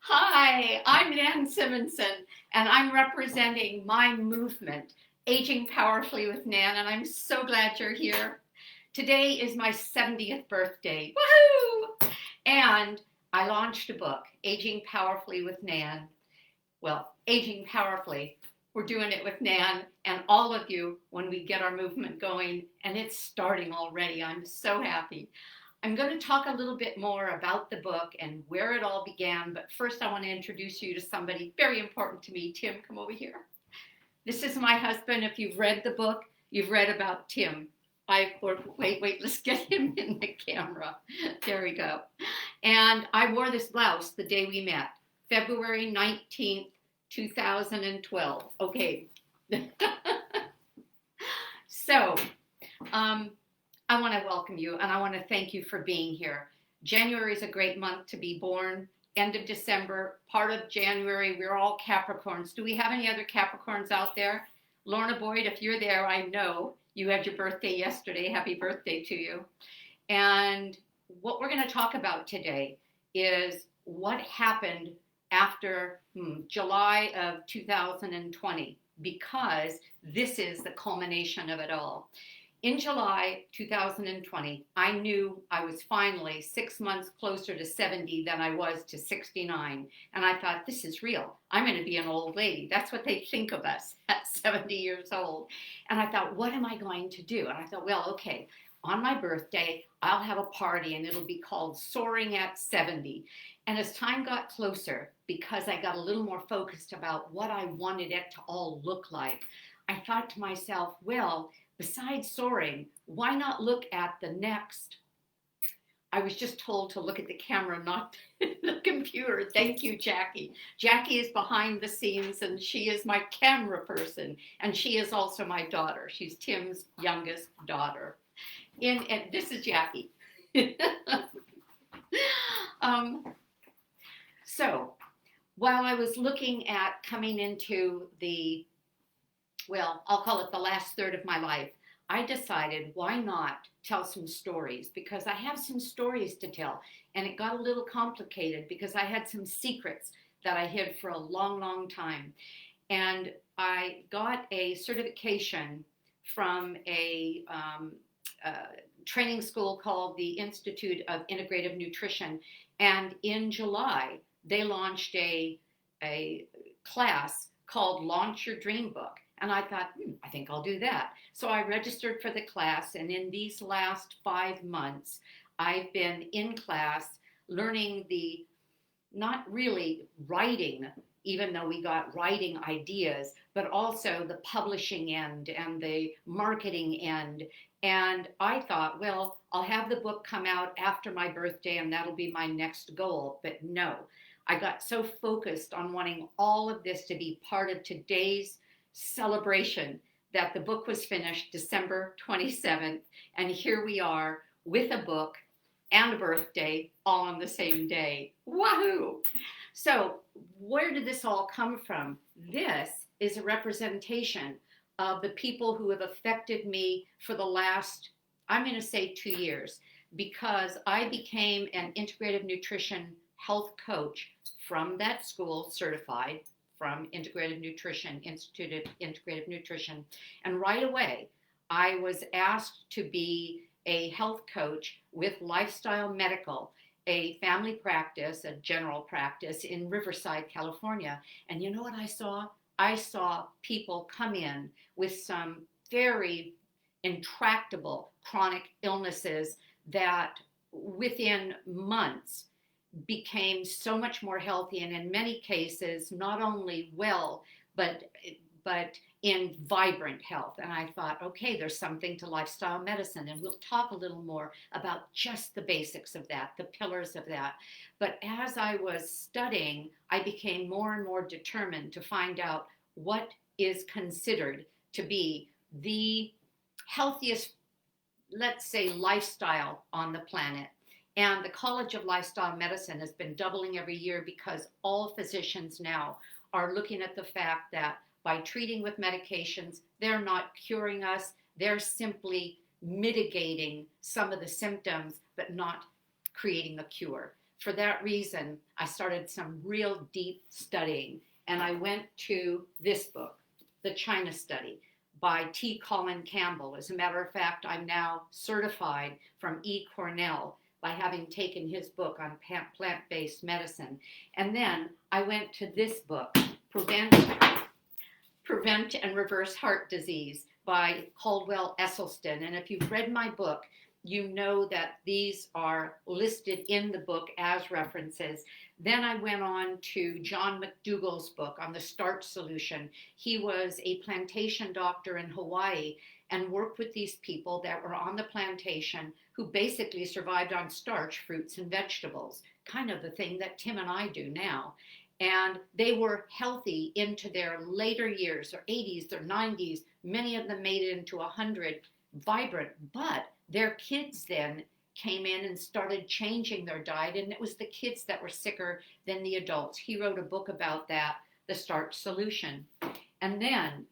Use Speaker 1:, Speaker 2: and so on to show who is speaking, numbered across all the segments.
Speaker 1: Hi, I'm Nan Simonson, and I'm representing my movement, Aging Powerfully with Nan, and I'm so glad you're here. Today is my 70th birthday. Woohoo! And I launched a book, Aging Powerfully with Nan. Well, Aging Powerfully. We're doing it with Nan and all of you when we get our movement going, and it's starting already. I'm so happy. I'm going to talk a little bit more about the book and where it all began, but first I want to introduce you to somebody very important to me. Tim, come over here. This is my husband. If you've read the book, you've read about Tim. Wait, let's get him in the camera. There we go. And I wore this blouse the day we met, February 19th, 2012. Okay. So, um, I want to welcome you and I want to thank you for being here. January is a great month to be born. End of December, part of January, we're all Capricorns. Do we have any other Capricorns out there? Lorna Boyd, if you're there, I know you had your birthday yesterday. Happy birthday to you. And what we're going to talk about today is what happened after July of 2020, because this is the culmination of it all. In July 2020, I knew I was finally 6 months closer to 70 than I was to 69. And I thought, this is real. I'm going to be an old lady. That's what they think of us at 70 years old. And I thought, what am I going to do? And I thought, well, okay, on my birthday, I'll have a party and it'll be called Soaring at 70. And as time got closer, because I got a little more focused about what I wanted it to all look like, I thought to myself, well, besides soaring, why not look at the next? I was just told to look at the camera, not the computer. Thank you, Jackie. Jackie is behind the scenes and she is my camera person. And she is also my daughter. She's Tim's youngest daughter. And this is Jackie. um, so while I was looking at coming into I'll call it the last third of my life, I decided why not tell some stories, because I have some stories to tell. And it got a little complicated because I had some secrets that I hid for a long, long time. And I got a certification from a training school called the Institute of Integrative Nutrition. And in July, they launched a class called Launch Your Dream Book. And I thought, I think I'll do that. So I registered for the class, and in these last 5 months, I've been in class learning not really writing, even though we got writing ideas, but also the publishing end and the marketing end. And I thought, well, I'll have the book come out after my birthday, and that'll be my next goal. But no, I got so focused on wanting all of this to be part of today's celebration that the book was finished December 27th, and here we are with a book and a birthday all on the same day. Wahoo! So where did this all come from? This is a representation of the people who have affected me for the last, I'm going to say 2 years, because I became an integrative nutrition health coach from that school, certified from Integrative Nutrition, Institute of Integrative Nutrition. And right away, I was asked to be a health coach with Lifestyle Medical, a family practice, a general practice in Riverside, California. And you know what I saw? I saw people come in with some very intractable chronic illnesses that within months became so much more healthy, and in many cases not only well but in vibrant health. And I thought, okay, there's something to lifestyle medicine, and we'll talk a little more about just the basics of that, the pillars of that. But as I was studying, I became more and more determined to find out what is considered to be the healthiest, let's say, lifestyle on the planet. And the College of Lifestyle Medicine has been doubling every year because all physicians now are looking at the fact that by treating with medications, they're not curing us, they're simply mitigating some of the symptoms, but not creating a cure. for that reason, I started some real deep studying. And I went to this book, The China Study by T. Colin Campbell. As a matter of fact, I'm now certified from E. Cornell by having taken his book on plant-based medicine. And then I went to this book, Prevent and Reverse Heart Disease by Caldwell Esselstyn. And if you've read my book, you know that these are listed in the book as references. Then I went on to John McDougall's book on the starch solution. He was a plantation doctor in Hawaii and worked with these people that were on the plantation who basically survived on starch, fruits, and vegetables, kind of the thing that Tim and I do now. And they were healthy into their later years, their 80s, their 90s. Many of them made it into 100, vibrant, but their kids then came in and started changing their diet, and it was the kids that were sicker than the adults. He wrote a book about that, The Starch Solution. And then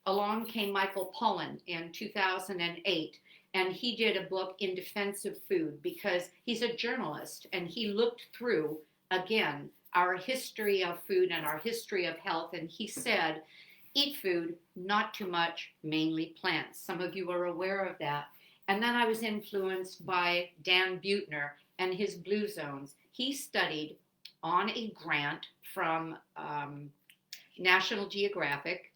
Speaker 1: along came Michael Pollan in 2008, and he did a book in defense of food because he's a journalist, and he looked through, again, our history of food and our history of health, and he said, eat food, not too much, mainly plants. Some of you are aware of that. And then I was influenced by Dan Buettner and his Blue Zones. He studied on a grant from National Geographic.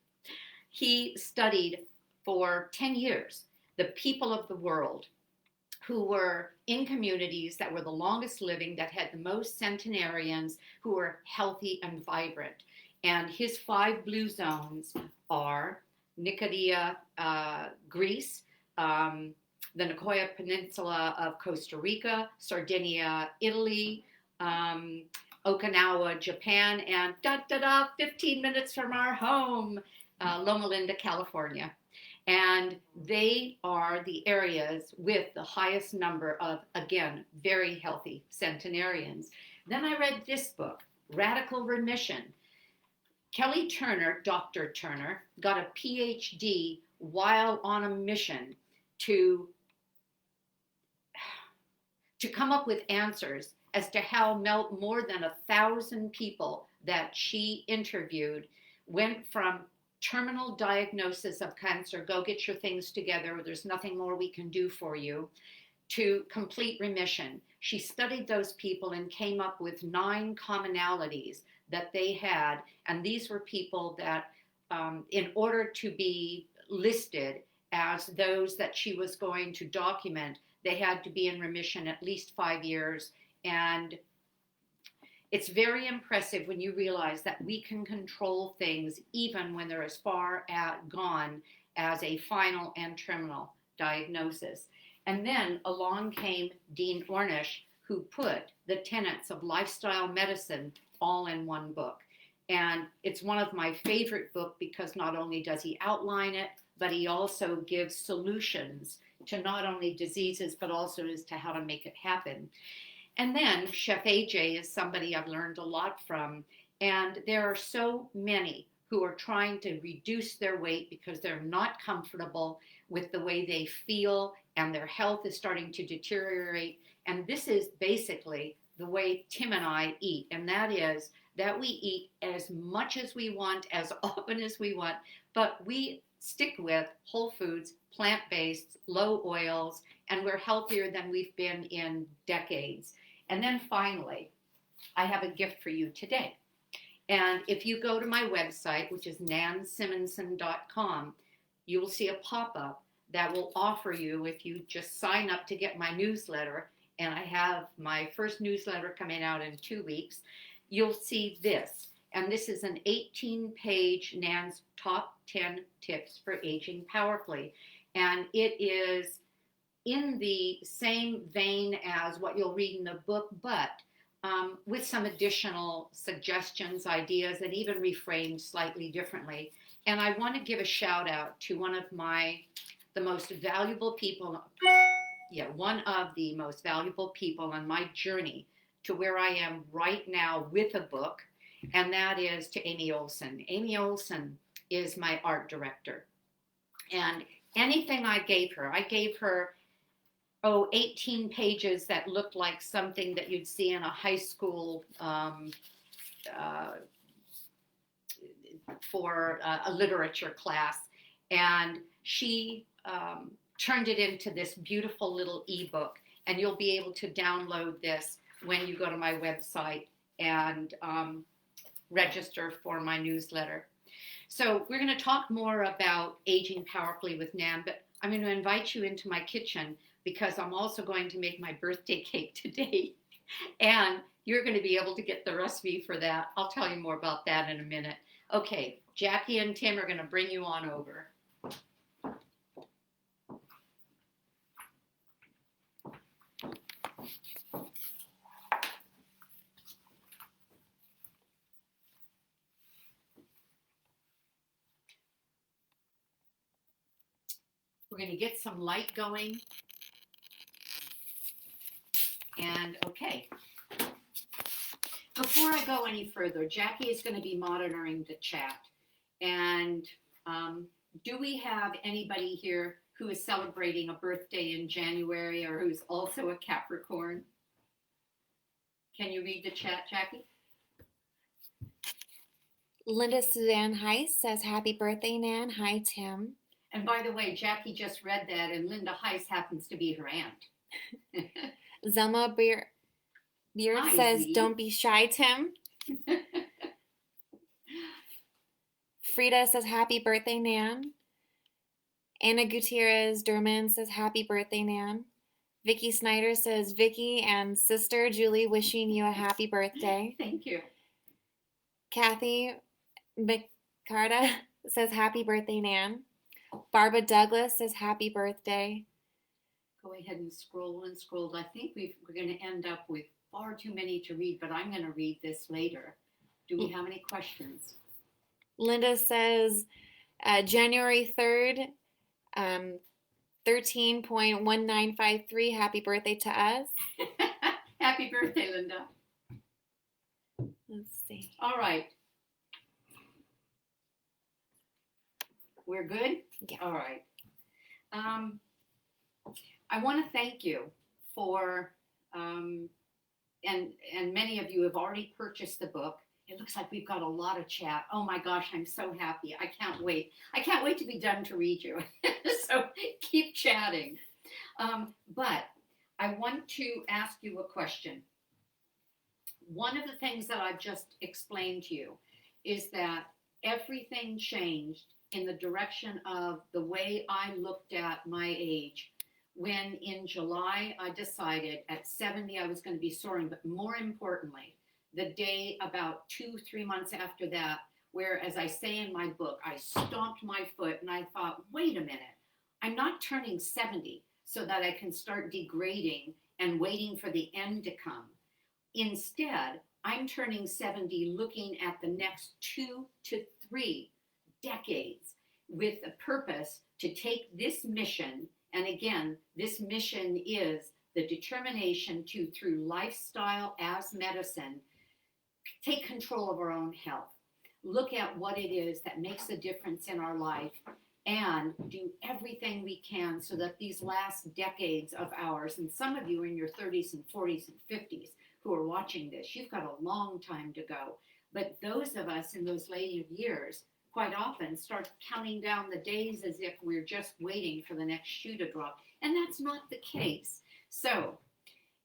Speaker 1: He studied for 10 years the people of the world who were in communities that were the longest living, that had the most centenarians, who were healthy and vibrant. And his 5 Blue Zones are Nicodia, Greece, the Nicoya Peninsula of Costa Rica, Sardinia, Italy, Okinawa, Japan, and 15 minutes from our home, Loma Linda, California. And they are the areas with the highest number of, again, very healthy centenarians. Then I read this book, Radical Remission. Kelly Turner, Dr. Turner, got a PhD while on a mission to come up with answers as to how more than 1,000 people that she interviewed went from terminal diagnosis of cancer, go get your things together, there's nothing more we can do for you, to complete remission. She studied those people and came up with 9 commonalities that they had, and these were people that, in order to be listed as those that she was going to document, they had to be in remission at least 5 years. And it's very impressive when you realize that we can control things even when they're as far gone as a final and terminal diagnosis. And then along came Dean Ornish, who put the tenets of lifestyle medicine all in one book. And it's one of my favorite books because not only does he outline it, but he also gives solutions to not only diseases, but also as to how to make it happen. And then Chef AJ is somebody I've learned a lot from. And there are so many who are trying to reduce their weight because they're not comfortable with the way they feel and their health is starting to deteriorate. And this is basically the way Tim and I eat. And that is that we eat as much as we want, as often as we want, but we stick with whole foods, plant-based, low oils, and we're healthier than we've been in decades. And then finally, I have a gift for you today. And if you go to my website, which is nansimonson.com, you will see a pop-up that will offer you, if you just sign up to get my newsletter, and I have my first newsletter coming out in 2 weeks, you'll see this. And this is an 18-page Nan's Top 10 Tips for Aging Powerfully. And it is in the same vein as what you'll read in the book, but with some additional suggestions, ideas, and even reframed slightly differently. And I want to give a shout out to one of the most valuable people on my journey to where I am right now with a book, and that is to Amy Olson. Amy Olson is my art director. And anything I gave her 18 pages that looked like something that you'd see in a high school uh, for a literature class. And she turned it into this beautiful little ebook. And you'll be able to download this when you go to my website and register for my newsletter. So we're going to talk more about aging powerfully with Nan, but I'm going to invite you into my kitchen because I'm also going to make my birthday cake today. And you're going to be able to get the recipe for that. I'll tell you more about that in a minute. Okay, Jackie and Tim are going to bring you on over. We're going to get some light going. And okay, before I go any further, Jackie is going to be monitoring the chat. And do we have anybody here who is celebrating a birthday in January or who's also a Capricorn? Can you read the chat, Jackie?
Speaker 2: Linda Suzanne Heiss says, happy birthday, Nan. Hi, Tim.
Speaker 1: And by the way, Jackie just read that, and Linda Heiss happens to be her aunt.
Speaker 2: Zelma Beard says,
Speaker 1: Z.
Speaker 2: don't be shy, Tim. Frida says, happy birthday, Nan. Anna Gutierrez Durman says, happy birthday, Nan. Vicky Snyder says, Vicky and sister Julie wishing you a happy birthday.
Speaker 1: Thank you.
Speaker 2: Kathy McCarta says, happy birthday, Nan. Barbara Douglas says, happy birthday.
Speaker 1: Go ahead and scroll and scroll. I think we're going to end up with far too many to read, but I'm going to read this later. Do we have any questions?
Speaker 2: Linda says, January 3rd, 13.1953, happy birthday to us.
Speaker 1: Happy birthday, Linda.
Speaker 2: Let's see.
Speaker 1: All right. We're good?
Speaker 2: Yeah.
Speaker 1: All right. I want to thank you for, and many of you have already purchased the book. It looks like we've got a lot of chat. Oh my gosh, I'm so happy. I can't wait. I can't wait to be done to read you. So keep chatting. But I want to ask you a question. One of the things that I've just explained to you is that everything changed in the direction of the way I looked at my age when in July I decided at 70 I was going to be soaring, but more importantly, the day about 2-3 months after that, where, as I say in my book, I stomped my foot and I thought, wait a minute, I'm not turning 70 so that I can start degrading and waiting for the end to come. Instead, I'm turning 70 looking at the next 2 to 3 decades with a purpose to take this mission. And again, this mission is the determination to, through lifestyle as medicine, take control of our own health. Look at what it is that makes a difference in our life and do everything we can so that these last decades of ours, and some of you are in your 30s and 40s and 50s who are watching this, you've got a long time to go. But those of us in those later years quite often start counting down the days as if we're just waiting for the next shoe to drop. And that's not the case. So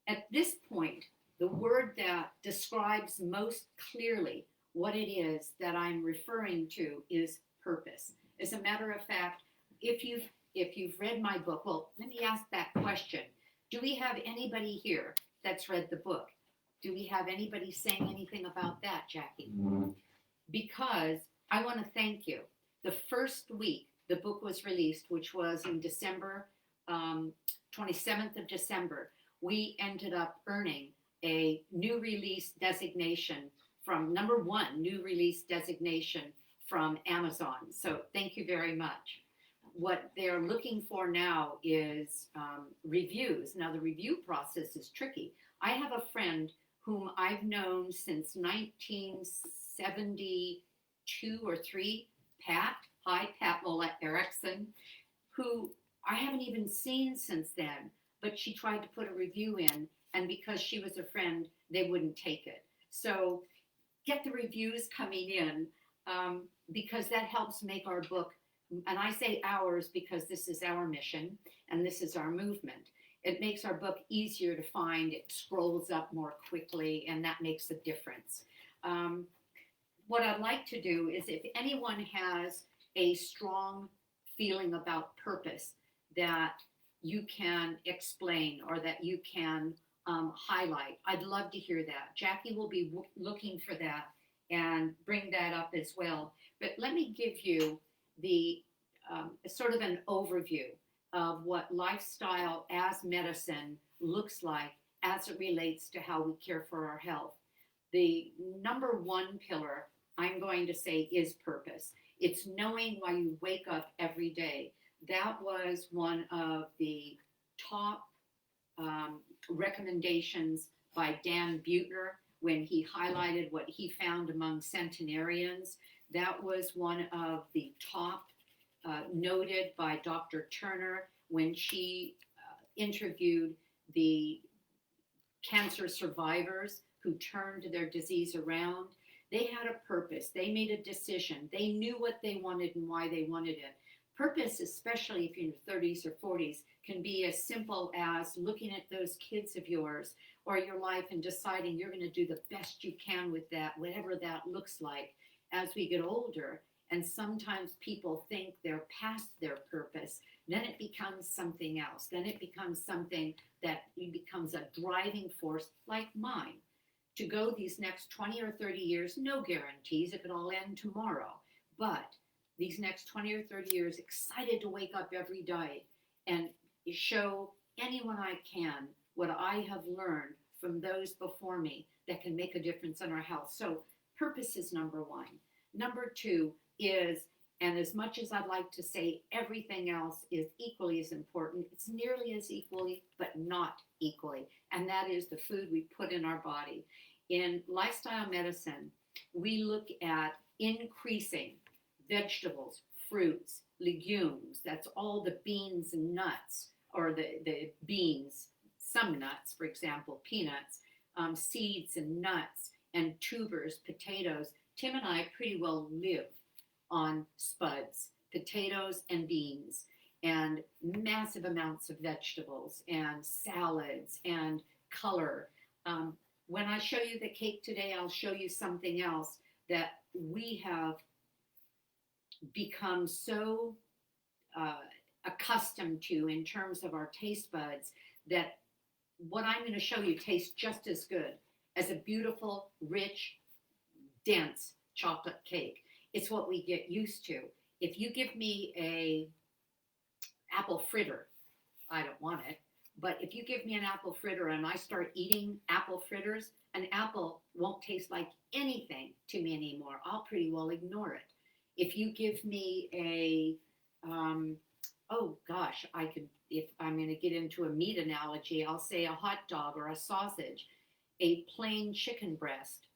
Speaker 1: at this point, the word that describes most clearly what it is that I'm referring to is purpose. As a matter of fact, if you've read my book, well, let me ask that question. Do we have anybody here that's read the book? Do we have anybody saying anything about that, Jackie? Because I want to thank you. The first week the book was released, which was in December, 27th of December, we ended up earning a new release designation from #1 new release designation from Amazon. So thank you very much. What they're looking for now is reviews. Now the review process is tricky. I have a friend whom I've known since 1972 or 3, Pat. Hi, Pat Mollett Erickson, who I haven't even seen since then. but she tried to put a review in, and because she was a friend, they wouldn't take it. So get the reviews coming in, because that helps make our book, and I say ours because this is our mission and this is our movement. It makes our book easier to find. It scrolls up more quickly, and that makes a difference. Um, what I'd like to do is, if anyone has a strong feeling about purpose that you can explain or that you can highlight, I'd love to hear that. Jackie will be looking for that and bring that up as well. But let me give you the sort of an overview of what lifestyle as medicine looks like as it relates to how we care for our health. The number one pillar, I'm going to say, is purpose. It's knowing why you wake up every day. That was one of the top recommendations by Dan Buettner when he highlighted what he found among centenarians. That was one of the top noted by Dr. Turner when she interviewed the cancer survivors who turned their disease around. They had a purpose. They made a decision. They knew what they wanted and why they wanted it. Purpose, especially if you're in your 30s or 40s, can be as simple as looking at those kids of yours or your life and deciding you're going to do the best you can with that, whatever that looks like. As we get older, and sometimes people think they're past their purpose, then it becomes something else. Then it becomes something that becomes a driving force like mine. To go these next 20 or 30 years, no guarantees, it could all end tomorrow. But these next 20 or 30 years, excited to wake up every day and show anyone I can what I have learned from those before me that can make a difference in our health. So purpose is number one. Number two is, and as much as I'd like to say everything else is equally as important, it's nearly as equally, but not equally. And that is the food we put in our body. In lifestyle medicine, we look at increasing vegetables, fruits, legumes. That's all the beans and nuts, or the beans, some nuts, for example, peanuts, seeds and nuts and tubers, potatoes. Tim and I pretty well live on spuds, potatoes and beans, and massive amounts of vegetables and salads and color. When I show you the cake today, I'll show you something else that we have become so accustomed to in terms of our taste buds that what I'm going to show you tastes just as good as a beautiful, rich, dense chocolate cake. It's what we get used to. If you give me a apple fritter, I don't want it. But if you give me an apple fritter and I start eating apple fritters, an apple won't taste like anything to me anymore. I'll pretty well ignore it. If you give me a, oh gosh, I could, if I'm going to get into a meat analogy, I'll say a hot dog or a sausage. A plain chicken breast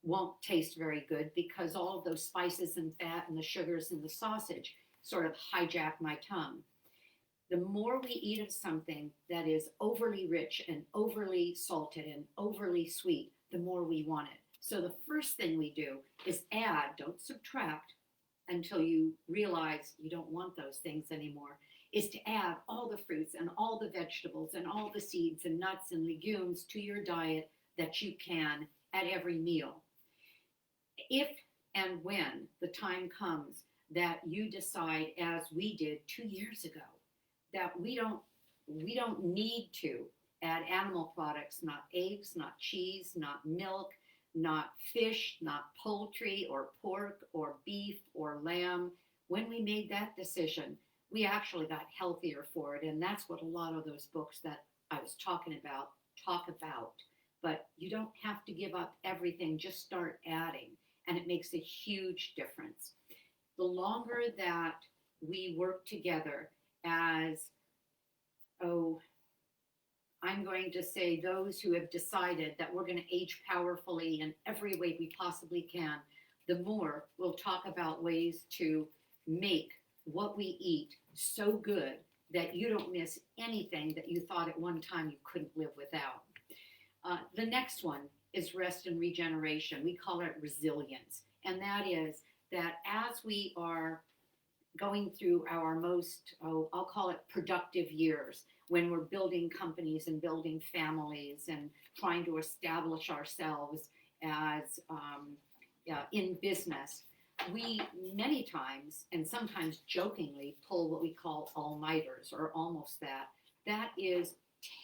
Speaker 1: won't taste very good because all of those spices and fat and the sugars in the sausage sort of hijack my tongue. The more we eat of something that is overly rich and overly salted and overly sweet, the more we want it. So the first thing we do is add, don't subtract until you realize you don't want those things anymore, is to add all the fruits and all the vegetables and all the seeds and nuts and legumes to your diet that you can at every meal. If and when the time comes that you decide, as we did 2 years ago, that we don't need to add animal products, not eggs, not cheese, not milk, not fish, not poultry or pork or beef or lamb. When we made that decision, we actually got healthier for it. And that's what a lot of those books that I was talking about talk about. But you don't have to give up everything, just start adding. And it makes a huge difference. The longer that we work together as, I'm going to say those who have decided that we're going to age powerfully in every way we possibly can, the more we'll talk about ways to make what we eat so good that you don't miss anything that you thought at one time you couldn't live without. The next one is rest and regeneration. We call it resilience. And that is that as we are going through our most, I'll call it productive years, when we're building companies and building families and trying to establish ourselves as in business, we many times and sometimes jokingly pull what we call all-nighters or almost that. That is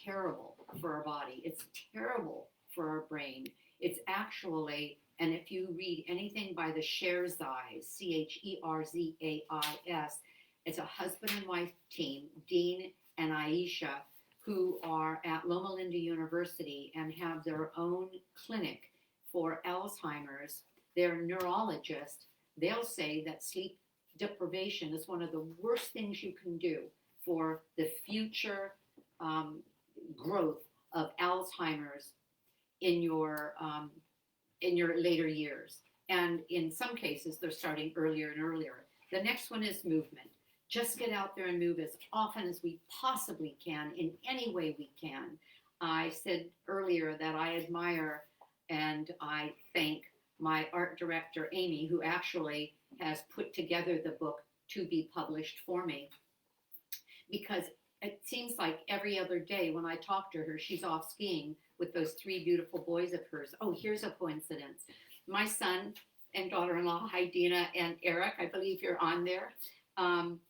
Speaker 1: terrible for our body. It's terrible for our brain. It's actually, and if you read anything by the Cherzais, Cherzais, it's a husband and wife team, Dean and Aisha, who are at Loma Linda University and have their own clinic for Alzheimer's. They're neurologists. They'll say that sleep deprivation is one of the worst things you can do for the future growth of Alzheimer's in your later years. And in some cases, they're starting earlier and earlier. The next one is movement. Just get out there and move as often as we possibly can, in any way we can. I said earlier that I admire and I thank my art director, Amy, who actually has put together the book to be published for me. Because it seems like every other day when I talk to her, she's off skiing with those 3 beautiful boys of hers. Oh, here's a coincidence. My son and daughter-in-law, hi Dina and Eric, I believe you're on there.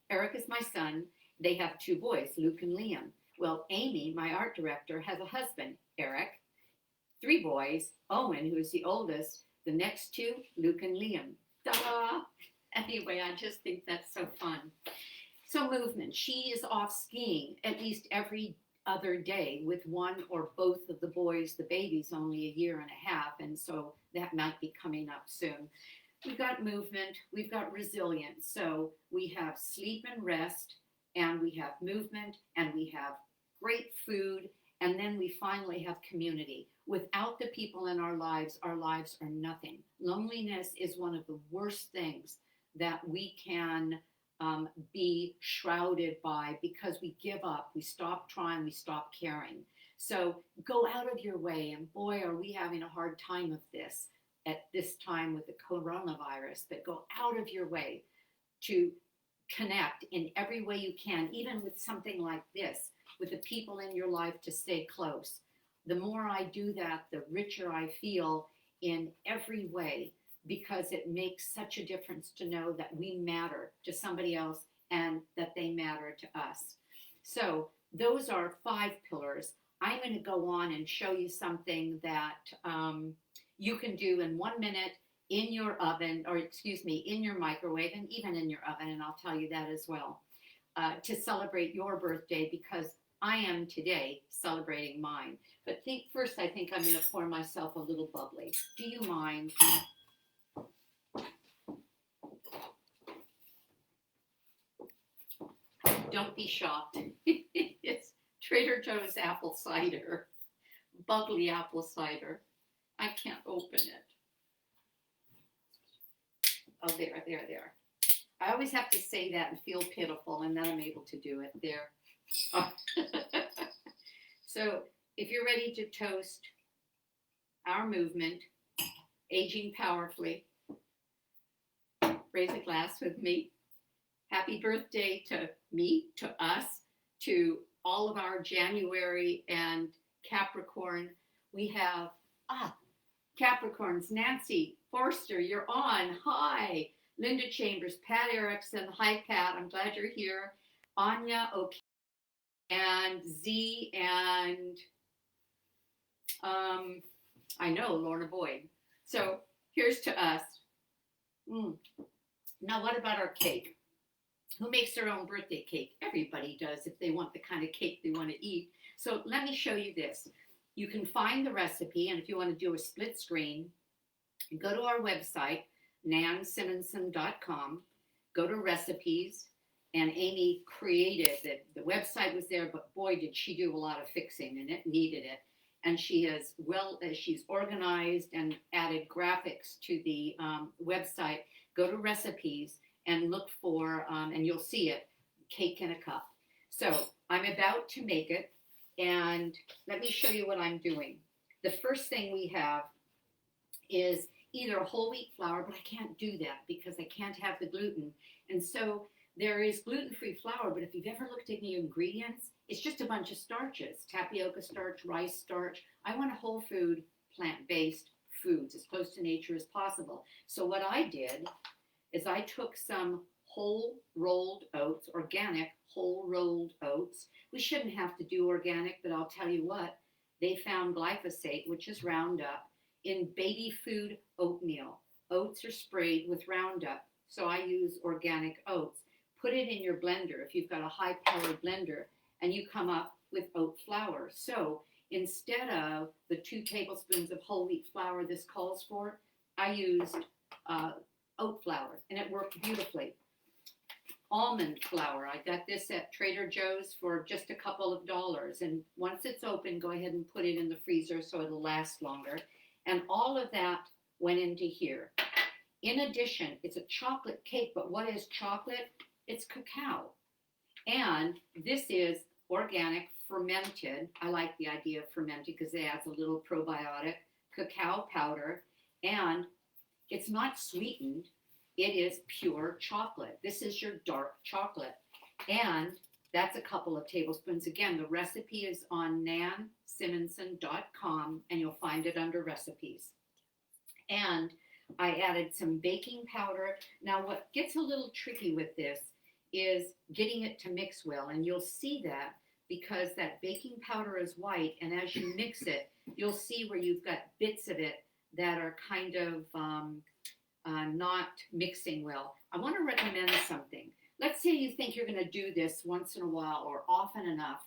Speaker 1: Eric is my son. They have 2 boys, Luke and Liam. Well, Amy, my art director, has a husband, Eric, 3 boys, Owen, who is the oldest, the next 2, Luke and Liam. Ta-da! Anyway, I just think that's so fun. So movement. She is off skiing at least every other day with one or both of the boys. The baby's only a year and a half, and so that might be coming up soon. We've got movement, we've got resilience. So we have sleep and rest, and we have movement, and we have great food, and then we finally have community. Without the people in our lives are nothing. Loneliness is one of the worst things that we can be shrouded by, because we give up, we stop trying, we stop caring. So go out of your way, and boy, are we having a hard time of this at this time with the coronavirus, but go out of your way to connect in every way you can, even with something like this, with the people in your life, to stay close. The more I do that, the richer I feel in every way, because it makes such a difference to know that we matter to somebody else and that they matter to us. So those are 5 pillars. I'm going to go on and show you something that you can do in 1 minute in your oven, or in your microwave, and even in your oven, and I'll tell you that as well, to celebrate your birthday, because I am today celebrating mine. But first I think I'm going to pour myself a little bubbly. Do you mind? Don't be shocked. It's Trader Joe's apple cider, bubbly apple cider. I can't open it. Oh, there. I always have to say that and feel pitiful, and then I'm able to do it. There. Oh. So if you're ready to toast our movement, aging powerfully, raise a glass with me. Happy birthday to me, to us, to all of our January and Capricorn. We have, Capricorns, Nancy Forster, you're on. Hi. Linda Chambers, Pat Erickson. Hi, Pat. I'm glad you're here. Anya, okay. And Z, and I know Lorna Boyd. So here's to us. Now, what about our cake? Who makes their own birthday cake? Everybody does, if they want the kind of cake they want to eat. So let me show you this. You can find the recipe, and if you want to do a split screen, go to our website, nansimonson.com, go to recipes, and Amy created it. The website was there, but boy, did she do a lot of fixing, and it needed it. And she's organized and added graphics to the website. Go to recipes and look for, and you'll see it, cake in a cup. So I'm about to make it, and let me show you what I'm doing. The first thing we have is either whole wheat flour, but I can't do that because I can't have the gluten. And so there is gluten-free flour, but if you've ever looked at the ingredients, it's just a bunch of starches, tapioca starch, rice starch. I want a whole food, plant-based foods, as close to nature as possible. So what I did is I took some whole rolled oats, organic whole rolled oats. We shouldn't have to do organic, but I'll tell you what, they found glyphosate, which is Roundup, in baby food oatmeal. Oats are sprayed with Roundup, so I use organic oats. Put it in your blender if you've got a high powered blender, and you come up with oat flour. So instead of the 2 tablespoons of whole wheat flour this calls for, I used oat flour, and it worked beautifully. Almond flour, I got this at Trader Joe's for just a couple of dollars, and once it's open, go ahead and put it in the freezer so it'll last longer. And all of that went into here. In addition, it's a chocolate cake, but what is chocolate? It's cacao. And this is organic, fermented. I like the idea of fermented because it adds a little probiotic, cacao powder, and it's not sweetened. It is pure chocolate. This is your dark chocolate. And that's a couple of tablespoons. Again, the recipe is on nansimonson.com, and you'll find it under recipes. And I added some baking powder. Now, what gets a little tricky with this is getting it to mix well, and you'll see that because that baking powder is white, and as you mix it, you'll see where you've got bits of it that are kind of not mixing well. I want to recommend something. Let's say you think you're going to do this once in a while or often enough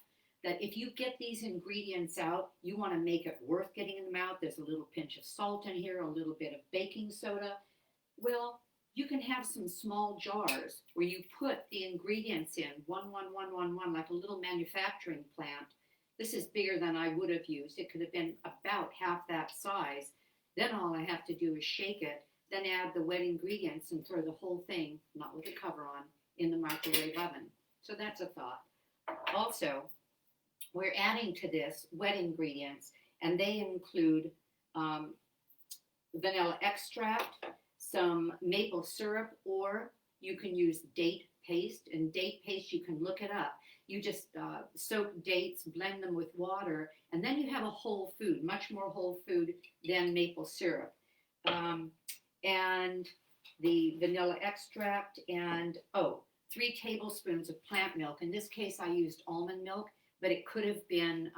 Speaker 1: that if you get these ingredients out, you want to make it worth getting in the mouth. There's a little pinch of salt in here, a little bit of baking soda. Well, you can have some small jars where you put the ingredients in, one, like a little manufacturing plant. This is bigger than I would have used. It could have been about half that size. Then all I have to do is shake it, then add the wet ingredients and throw the whole thing, not with the cover on, in the microwave oven. So that's a thought. Also, we're adding to this wet ingredients, and they include vanilla extract, some maple syrup, or you can use date paste. And date paste, you can look it up. You just soak dates, blend them with water, and then you have a whole food, much more whole food than maple syrup. And the vanilla extract, and 3 tablespoons of plant milk. In this case, I used almond milk, but it could have been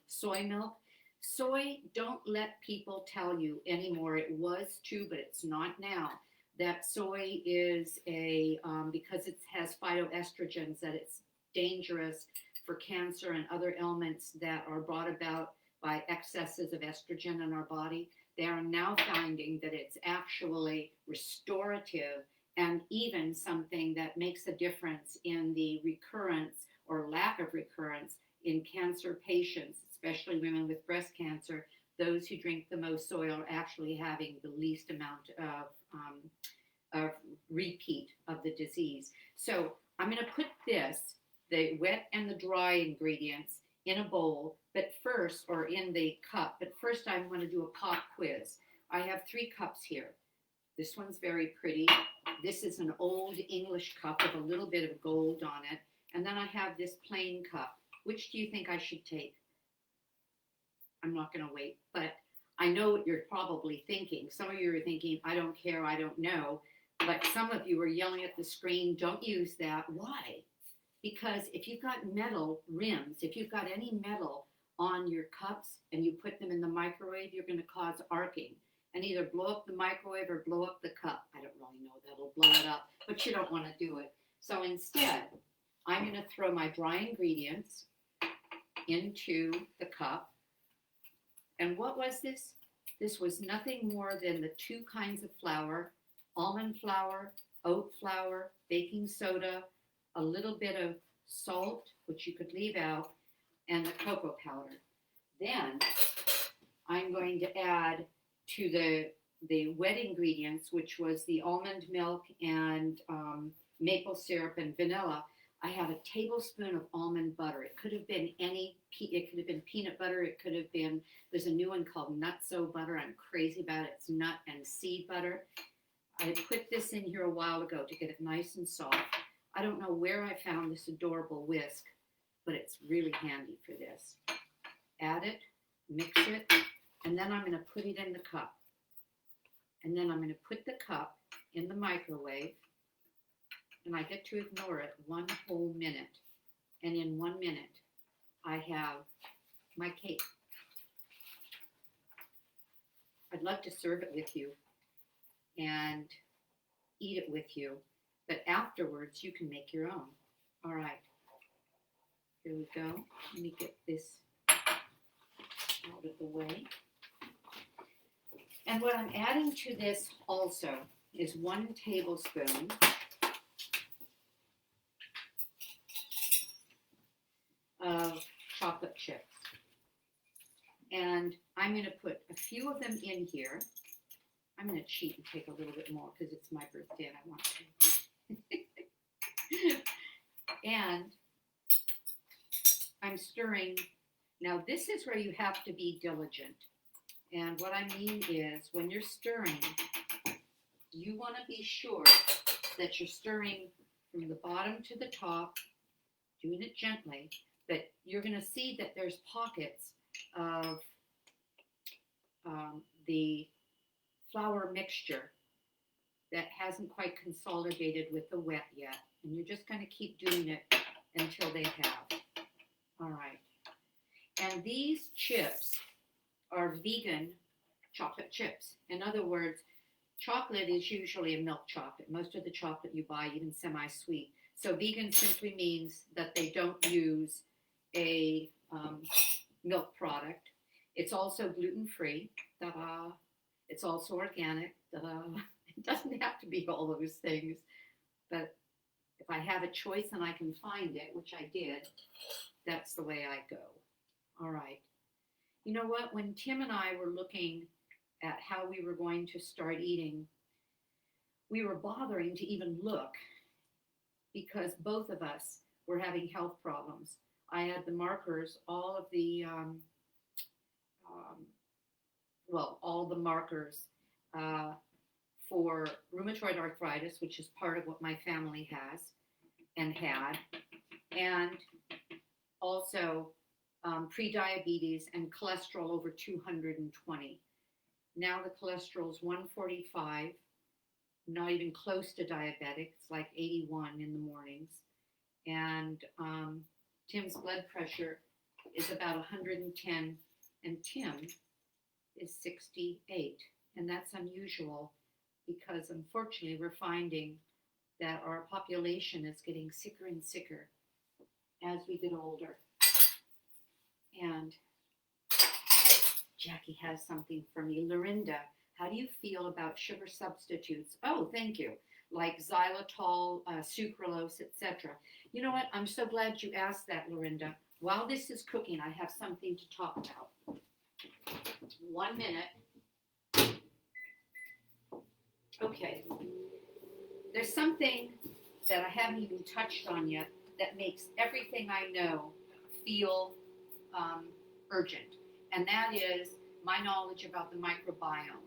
Speaker 1: soy milk. Soy, don't let people tell you anymore. It was too, but it's not now. That soy is because it has phytoestrogens, that it's dangerous for cancer and other ailments that are brought about by excesses of estrogen in our body. They are now finding that it's actually restorative and even something that makes a difference in the recurrence or lack of recurrence in cancer patients, especially women with breast cancer. Those who drink the most soy are actually having the least amount of repeat of the disease. So I'm going to put the wet and the dry ingredients in a bowl, but first, or in the cup, but first I'm going to do a pop quiz. I have 3 cups here. This one's very pretty. This is an old English cup with a little bit of gold on it. And then I have this plain cup. Which do you think I should take? I'm not going to wait, but I know what you're probably thinking. Some of you are thinking, I don't care, I don't know. But some of you are yelling at the screen, don't use that. Why? Because if you've got metal rims, if you've got any metal on your cups and you put them in the microwave, you're going to cause arcing and either blow up the microwave or blow up the cup. I don't really know that'll blow it up, but you don't want to do it. So instead, I'm going to throw my dry ingredients into the cup. And what was this? This was nothing more than the 2 kinds of flour, almond flour, oat flour, baking soda, a little bit of salt, which you could leave out, and the cocoa powder. Then I'm going to add to the wet ingredients, which was the almond milk and maple syrup and vanilla. I have a tablespoon of almond butter. It could have been it could have been peanut butter. It could have been, there's a new one called Nutso butter. I'm crazy about it. It's nut and seed butter. I put this in here a while ago to get it nice and soft. I don't know where I found this adorable whisk, but it's really handy for this. Add it, mix it, and then I'm going to put it in the cup. And then I'm going to put the cup in the microwave, and I get to ignore it 1 whole minute. And in 1 minute, I have my cake. I'd love to serve it with you and eat it with you, but afterwards you can make your own. All right, here we go. Let me get this out of the way. And what I'm adding to this also is 1 tablespoon of chocolate chips. And I'm going to put a few of them in here. I'm going to cheat and take a little bit more because it's my birthday and I want to. And I'm stirring. Now this is where you have to be diligent. And what I mean is when you're stirring, you want to be sure that you're stirring from the bottom to the top, doing it gently, but you're going to see that there's pockets of the flour mixture that hasn't quite consolidated with the wet yet. And you're just going to keep doing it until they have. All right. And these chips are vegan chocolate chips. In other words, chocolate is usually a milk chocolate. Most of the chocolate you buy, even semi-sweet. So vegan simply means that they don't use a milk product. It's also gluten-free. Ta-da. It's also organic. Ta-da. It doesn't have to be all those things. But if I have a choice and I can find it, which I did, that's the way I go. All right. You know what? When Tim and I were looking at how we were going to start eating, we were bothering to even look because both of us were having health problems. I had the markers, all the markers for rheumatoid arthritis, which is part of what my family has and had, and also pre-diabetes and cholesterol over 220. Now the cholesterol is 145, not even close to diabetic. It's like 81 in the mornings. And Tim's blood pressure is about 110, and Tim is 68. And that's unusual because unfortunately we're finding that our population is getting sicker and sicker as we get older. And Jackie has something for me. Lorinda, how do you feel about sugar substitutes? Oh, thank you. Like xylitol, sucralose, etc. You know what? I'm so glad you asked that, Lorinda. While this is cooking, I have something to talk about. 1 minute. Okay. There's something that I haven't even touched on yet that makes everything I know feel urgent, and that is my knowledge about the microbiome.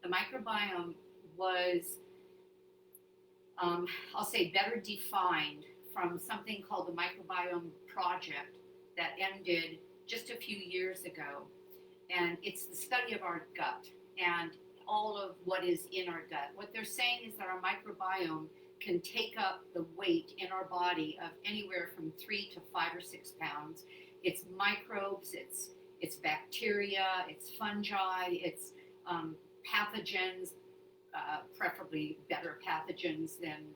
Speaker 1: The microbiome was, I'll say, better defined from something called the Microbiome Project that ended just a few years ago. And it's the study of our gut and all of what is in our gut. What they're saying is that our microbiome can take up the weight in our body of anywhere from 3 to 5 or 6 pounds. It's microbes, it's bacteria, it's fungi, it's pathogens, preferably better pathogens than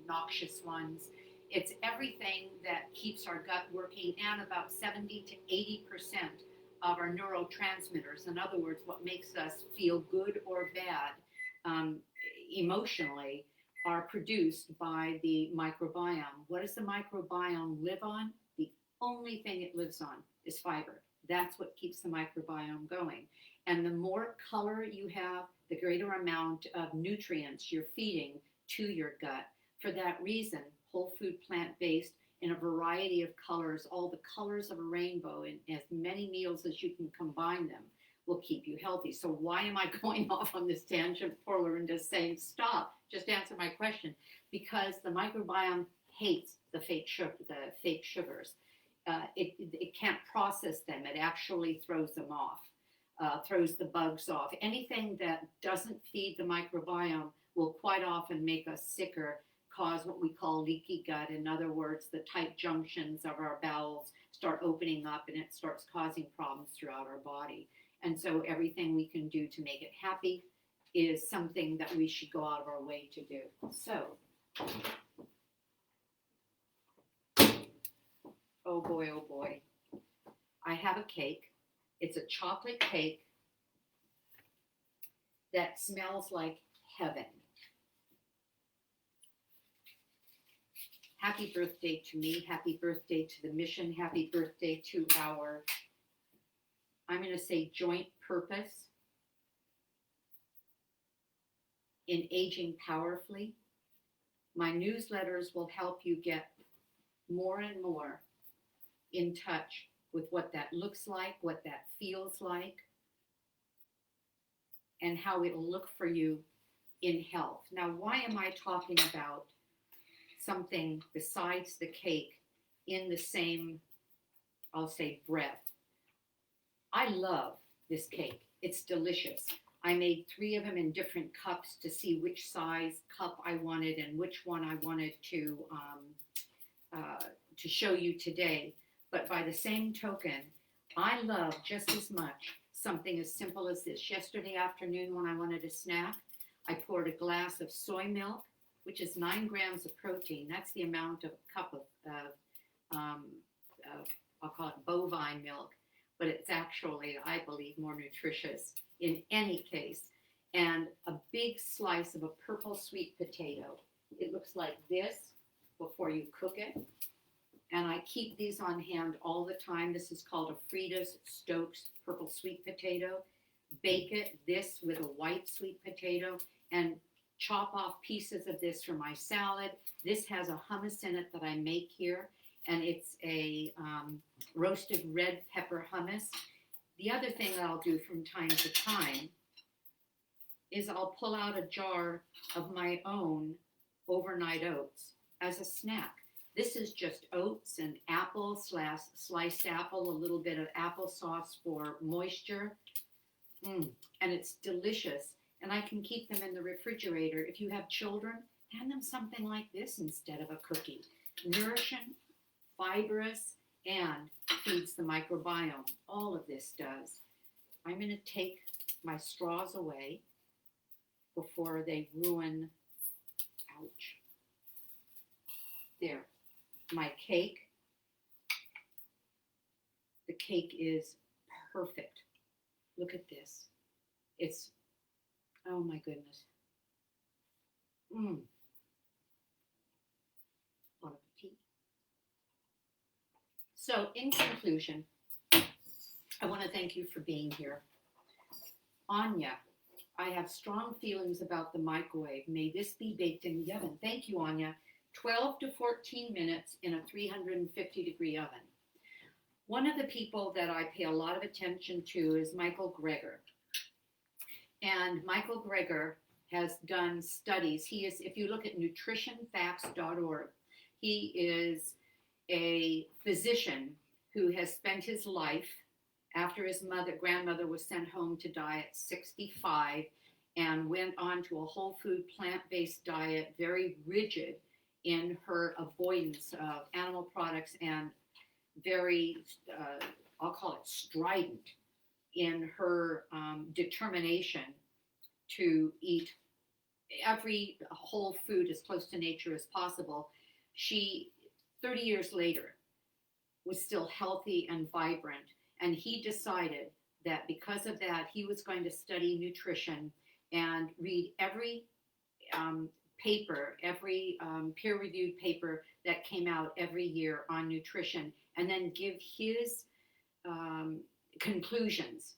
Speaker 1: noxious ones. It's everything that keeps our gut working, and about 70 to 80% of our neurotransmitters. In other words, what makes us feel good or bad emotionally are produced by the microbiome. What does the microbiome live on? The only thing it lives on is fiber. That's what keeps the microbiome going. And the more color you have, the greater amount of nutrients you're feeding to your gut. For that reason, whole food plant-based in a variety of colors, all the colors of a rainbow, in as many meals as you can combine them, will keep you healthy. So why am I going off on this tangent, Paula, and just saying stop? Just answer my question. Because the microbiome hates the fake sugars. It can't process them. It actually throws them off, throws the bugs off. Anything that doesn't feed the microbiome will quite often make us sicker, cause what we call leaky gut. In other words, the tight junctions of our bowels start opening up and it starts causing problems throughout our body. And so everything we can do to make it happy is something that we should go out of our way to do. So, oh boy, I have a cake. It's a chocolate cake that smells like heaven. Happy birthday to me. Happy birthday to the mission. Happy birthday to our, I'm going to say, joint purpose in aging powerfully. My newsletters will help you get more and more in touch with what that looks like, what that feels like, and how it'll look for you in health. Now, why am I talking about something besides the cake in the same, I'll say, breath? I love this cake. It's delicious. I made 3 of them in different cups to see which size cup I wanted and which one I wanted to show you today. But by the same token, I love just as much something as simple as this. Yesterday afternoon, when I wanted a snack, I poured a glass of soy milk, which is 9 grams of protein. That's the amount of a cup of I'll call it bovine milk, but it's actually, I believe, more nutritious in any case. And a big slice of a purple sweet potato. It looks like this before you cook it. And I keep these on hand all the time. This is called a Frida's Stokes purple sweet potato. Bake it, this with a white sweet potato, and chop off pieces of this for my salad. This has a hummus in it that I make here, and it's a roasted red pepper hummus. The other thing that I'll do from time to time is I'll pull out a jar of my own overnight oats as a snack. This is just oats and apple / sliced apple, a little bit of applesauce for moisture. And it's delicious. And I can keep them in the refrigerator. If you have children, hand them something like this instead of a cookie. Nourishing, fibrous, and feeds the microbiome. All of this does. I'm going to take my straws away before they ruin. Ouch. There. My cake. The cake is perfect. Look at this. It's, oh my goodness. Bon appetit. So, in conclusion, I want to thank you for being here. Anya, I have strong feelings about the microwave. May this be baked in the oven. Thank you, Anya. 12 to 14 minutes in a 350-degree oven. One of the people that I pay a lot of attention to is Michael Greger. And Michael Greger has done studies. He is, if you look at nutritionfacts.org, he is a physician who has spent his life after his grandmother was sent home to die at 65 and went on to a whole food plant-based diet, very rigid in her avoidance of animal products and very, I'll call it strident in her determination to eat every whole food as close to nature as possible. She, 30 years later, was still healthy and vibrant. And he decided that because of that, he was going to study nutrition and read every paper, every peer-reviewed paper that came out every year on nutrition, and then give his conclusions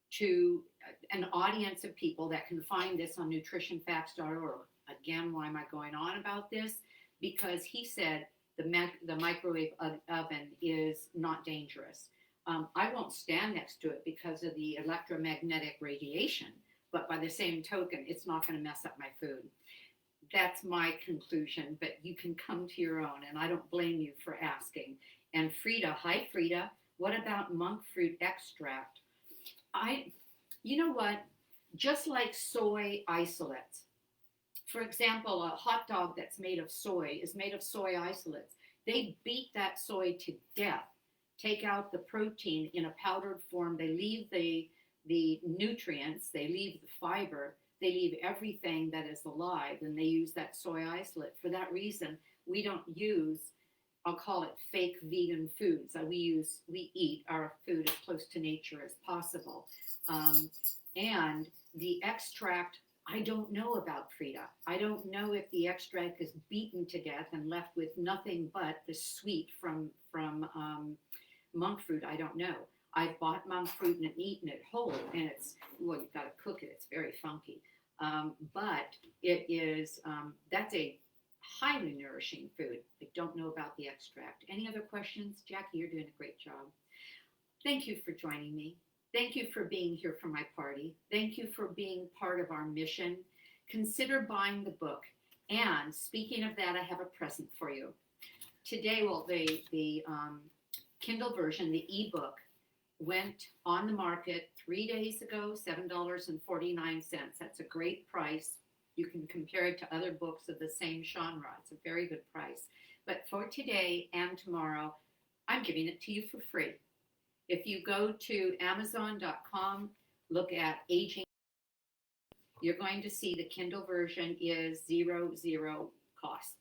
Speaker 1: to an audience of people that can find this on nutritionfacts.org. Again, why am I going on about this? Because he said the microwave oven is not dangerous. I won't stand next to it because of the electromagnetic radiation, but by the same token, it's not going to mess up my food. That's my conclusion, but you can come to your own, and I don't blame you for asking. And Frida, hi Frida, what about monk fruit extract? You know what? Just like soy isolates, for example, a hot dog that's made of soy is made of soy isolates. They beat that soy to death, take out the protein in a powdered form. They leave the nutrients, they leave the fiber, they leave everything that is alive, and they use that soy isolate. For that reason, we don't use, I'll call it fake vegan foods. We eat our food as close to nature as possible. And the extract, I don't know about, Frida. I don't know if the extract is beaten to death and left with nothing but the sweet from monk fruit. I don't know. I've bought monk fruit and eaten it whole, and it's, well, you've got to cook it. It's very funky. But it is, that's a highly nourishing food. I don't know about the extract. Any other questions? Jackie, you're doing a great job. Thank you for joining me. Thank you for being here for my party. Thank you for being part of our mission. Consider buying the book. And speaking of that, I have a present for you. Today, well, the Kindle version, the ebook, went on the market 3 days ago, $7.49. That's a great price. You can compare it to other books of the same genre. It's a very good price. But for today and tomorrow, I'm giving it to you for free. If you go to Amazon.com, look at Aging, you're going to see the Kindle version is $0 cost.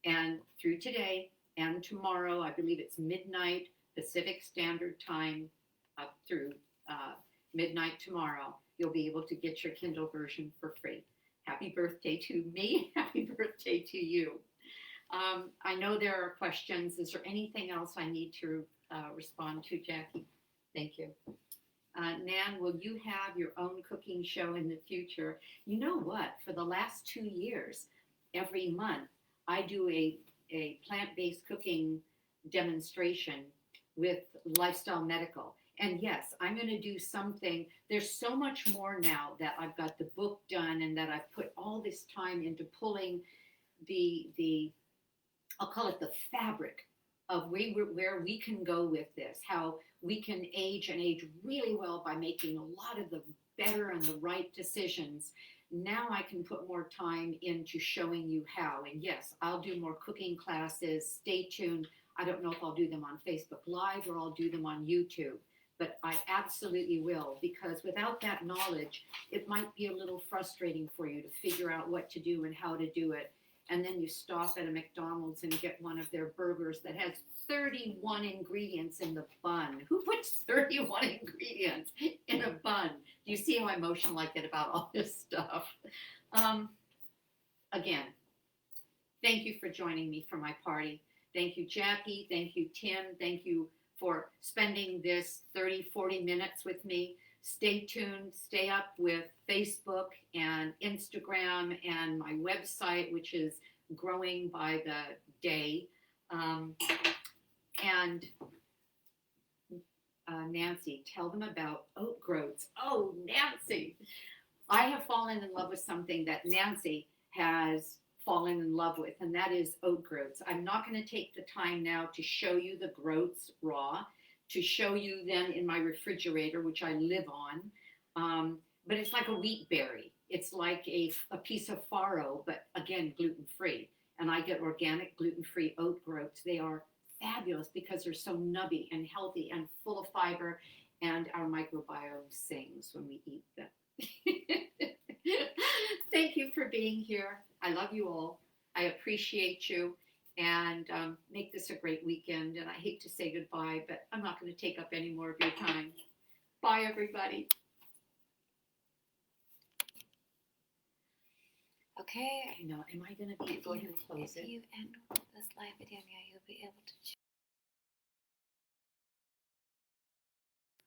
Speaker 1: And through today and tomorrow, I believe it's midnight Pacific Standard Time, up through midnight tomorrow, you'll be able to get your Kindle version for free. Happy birthday to me. Happy birthday to you. I know there are questions. Is there anything else I need to respond to, Jackie? Thank you. Nan, will you have your own cooking show in the future? You know what? For the last 2 years, every month, I do a plant-based cooking demonstration with Lifestyle Medical. And yes, I'm going to do something. There's so much more now that I've got the book done and that I've put all this time into pulling the I'll call it the fabric of where we can go with this, how we can age and age really well by making a lot of the better and the right decisions. Now I can put more time into showing you how. And yes, I'll do more cooking classes. Stay tuned. I don't know if I'll do them on Facebook Live or I'll do them on YouTube. But I absolutely will, because without that knowledge, it might be a little frustrating for you to figure out what to do and how to do it. And then you stop at a McDonald's and get one of their burgers that has 31 ingredients in the bun. Who puts 31 ingredients in a bun? Do you see how emotional I get about all this stuff? Again, thank you for joining me for my party. Thank you, Jackie. Thank you, Tim. Thank you for spending this 30, 40 minutes with me. Stay tuned. Stay up with Facebook and Instagram and my website, which is growing by the day. And Nancy, tell them about oat groats. Oh, Nancy. I have fallen in love with something that Nancy has fallen in love with, and that is oat groats. I'm not going to take the time now to show you the groats raw, to show you them in my refrigerator, which I live on. But it's like a wheat berry. It's like a piece of farro, but again, gluten-free. And I get organic gluten-free oat groats. They are fabulous because they're so nubby and healthy and full of fiber, and our microbiome sings when we eat them. Thank you for being here. I love you all. I appreciate you, and make this a great weekend. And I hate to say goodbye, but I'm not going to take up any more of your time. Bye, everybody.
Speaker 2: Okay.
Speaker 1: I know. Am I going to go ahead and close it?
Speaker 2: If you end this live video, yeah, you'll be able to choose.